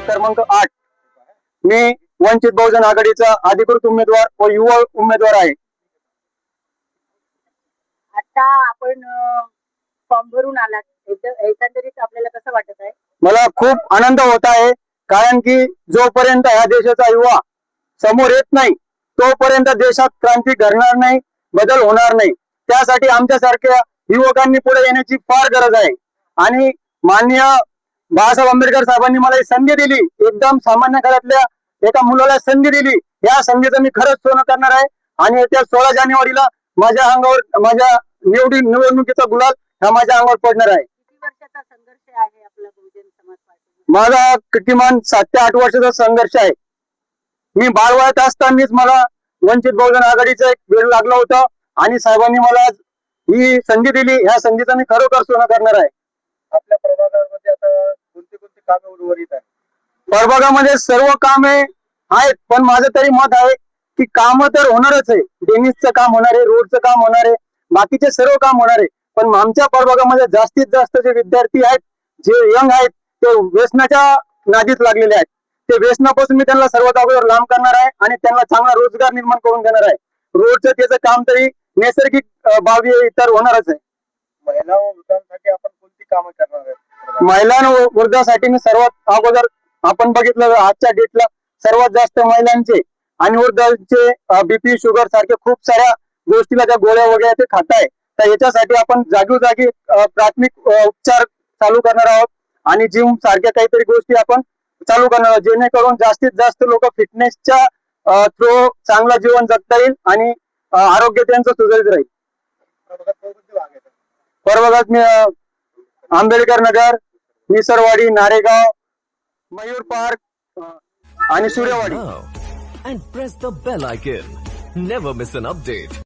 क्रमांक 8 मी वंचित बहुजन आघाडीचा अधिकृत उमेदवार व युवा उमेदवार आहे. आता आपण फॉर्म भरून आलात, एकंदरीत आपल्याला कसं वाटत आहे? मला खूप आनंद होत आहे, कारण की जोपर्यंत या देशाचा युवा समोर येत नाही तोपर्यंत देशात क्रांती घडणार नाही, बदल होणार नाही. त्यासाठी आमच्यासारख्या युवकांनी पुढे येण्याची फार गरज आहे. आणि माननीय बाळासाहेब आंबेडकर साहेबांनी मला ही संधी दिली, एकदम सामान्य घरातल्या एका मुलाला संधी दिली. या संधीचं मी खरंच सोनं करणार आहे. आणि येत्या 16 जानेवारीला माझ्या अंगावर माझ्या निवडणुकीचा गुलाल हा माझ्या अंगावर पडणार आहे. किती वर्षाचा संघर्ष आहे आपला बहुजन समाज पार्टी? माझा किमान 7 ते 8 वर्षाचा संघर्ष आहे. मी बालवयात असतानाच मला वंचित बहुजन आघाडीचा एक वेळ लागला होता आणि साहेबांनी मला ही संधी दिली. ह्या संधीचं मी खरोखर सोनं करणार आहे. आपल्या प्रभागामध्ये आता कोणती कोणती कामे उर्वरित आहेत? प्रभागामध्ये सर्व कामे आहेत, पण माझं तरी मत आहे की काम तर होणारच आहे. ड्रेनेजचं काम होणार आहे, रोडचं काम होणार आहे, बाकीचे सर्व काम होणार आहे. पण आमच्या प्रभागामध्ये जास्तीत जास्त जे विद्यार्थी आहेत, जे यंग आहेत, ते व्यसनाच्या नादीत लागलेले आहेत. ते व्यसनापासून मी त्यांना सर्वात अगोदर लांब करणार आहे आणि त्यांना चांगला रोजगार निर्माण करून देणार आहे. रोडचं त्याचं काम तरी नैसर्गिक बाबी इतर होणारच आहे. महिला व वृद्धांसाठी आपण कोणती कामं करणार आहेत? महिला व वृद्धांसाठी मी सर्वात अगोदर आपण बघितलं आजच्या डेटला सर्वात जास्त महिलांचे आणि वृद्धांचे बीपी शुगर सारखे खूप साऱ्या गोष्टीला ज्या गोळ्या वगैरे ते खात आहे, तर याच्यासाठी आपण जागोजागी प्राथमिक उपचार चालू करणार आहोत आणि जिम सारख्या काहीतरी गोष्टी आपण चालू करणार आहोत, जेणेकरून जास्तीत जास्त लोक फिटनेसच्या थ्रू चांगला जीवन जगता येईल आणि आरोग्य त्यांचं सुधारित राहील. प्रभागात मी आंबेडकर नगर, मिसरवाडी, नारेगाव, मयूर पार्क आणि सूर्यवाडी. And press the bell icon. Never miss an update.